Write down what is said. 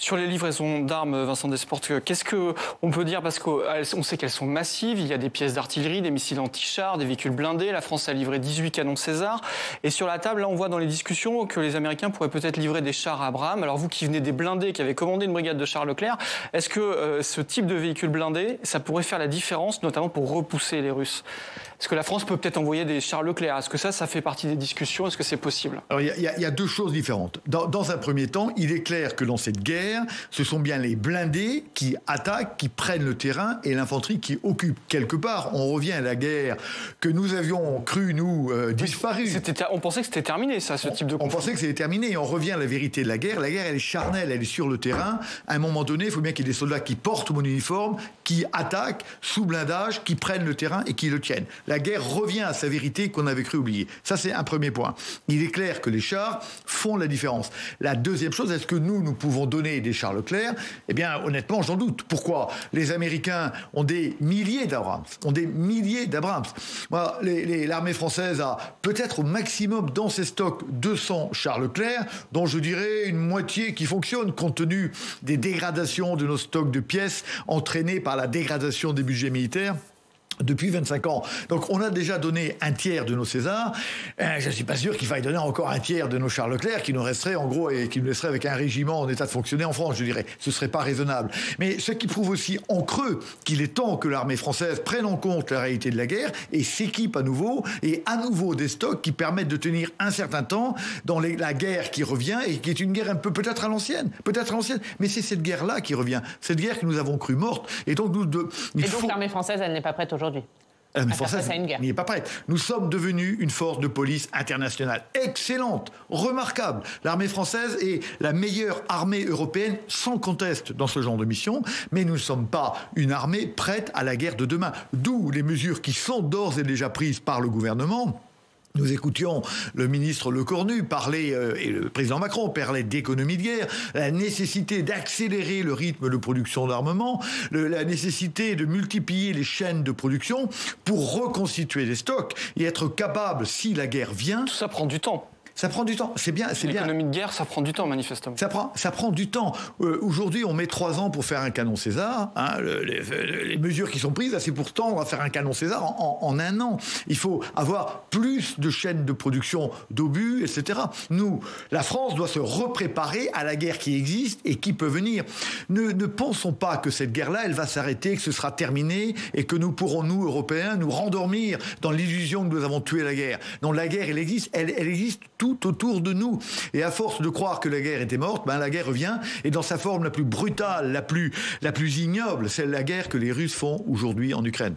Sur les livraisons d'armes, Vincent Desportes, qu'est-ce qu'on peut dire? Parce qu'on sait qu'elles sont massives, il y a des pièces d'artillerie, des missiles anti-chars, des véhicules blindés. La France a livré 18 canons César. Et sur la table, là, on voit dans les discussions que les Américains pourraient peut-être livrer des chars Abrams. Alors vous qui venez des blindés, qui avez commandé une brigade de chars Leclerc, est-ce que ce type de véhicule blindé, ça pourrait faire la différence, notamment pour repousser les Russes? Est-ce que la France peut peut-être envoyer des chars Leclerc? Est-ce que ça fait partie des discussions? Est-ce que c'est possible? Alors, il y a deux choses différentes. Dans un premier temps, il est clair que dans cette guerre, ce sont bien les blindés qui attaquent, qui prennent le terrain, et l'infanterie qui occupe. Quelque part, on revient à la guerre que nous avions cru, nous, disparue. On pensait que c'était terminé, ça, ce type de conflit. On pensait que c'était terminé, et on revient à la vérité de la guerre. La guerre, elle est charnelle, elle est sur le terrain. À un moment donné, il faut bien qu'il y ait des soldats qui portent mon uniforme, qui attaquent, sous blindage, qui prennent le terrain et qui le tiennent. La guerre revient à sa vérité qu'on avait cru oublier. Ça, c'est un premier point. Il est clair que les chars font la différence. La deuxième chose, est-ce que nous pouvons donner des chars Leclerc? Eh bien, honnêtement, j'en doute. Pourquoi? Les Américains ont des milliers d'Abrams. L'armée française a peut-être au maximum dans ses stocks 200 chars Leclerc, dont je dirais une moitié qui fonctionne, compte tenu des dégradations de nos stocks de pièces entraînées par la dégradation des budgets militaires depuis 25 ans. Donc on a déjà donné un tiers de nos Césars. Je ne suis pas sûr qu'il faille donner encore un tiers de nos Charles Leclerc qui nous resterait en gros et qui nous laisserait avec un régiment en état de fonctionner en France, je dirais. Ce ne serait pas raisonnable. Mais ce qui prouve aussi en creux qu'il est temps que l'armée française prenne en compte la réalité de la guerre et s'équipe à nouveau des stocks qui permettent de tenir un certain temps dans la guerre qui revient et qui est une guerre un peu peut-être à l'ancienne, mais c'est cette guerre-là qui revient. Cette guerre que nous avons cru morte. Et donc l'armée française, elle n'est pas prête aujourd'hui. L'armée française n'est pas prête. Nous sommes devenus une force de police internationale excellente, remarquable. L'armée française est la meilleure armée européenne, sans conteste, dans ce genre de mission. Mais nous ne sommes pas une armée prête à la guerre de demain. D'où les mesures qui sont d'ores et déjà prises par le gouvernement. Nous écoutions le ministre Lecornu parler, et le président Macron parler d'économie de guerre, la nécessité d'accélérer le rythme de production d'armement, la nécessité de multiplier les chaînes de production pour reconstituer les stocks et être capable, si la guerre vient... Tout ça prend du temps. Ça prend du temps, c'est bien. L'économie de guerre, ça prend du temps, manifestement. Ça prend du temps. Aujourd'hui, on met 3 ans pour faire un canon César. Hein, les mesures qui sont prises, là, c'est pourtant, on va faire un canon César en 1 an. Il faut avoir plus de chaînes de production d'obus, etc. Nous, la France doit se repréparer à la guerre qui existe et qui peut venir. Ne pensons pas que cette guerre-là, elle va s'arrêter, que ce sera terminé et que nous pourrons, nous, Européens, nous rendormir dans l'illusion que nous avons tué la guerre. Non, la guerre, elle existe tout autour de nous. Et à force de croire que la guerre était morte, la guerre revient, et dans sa forme la plus brutale, la plus ignoble, c'est la guerre que les Russes font aujourd'hui en Ukraine.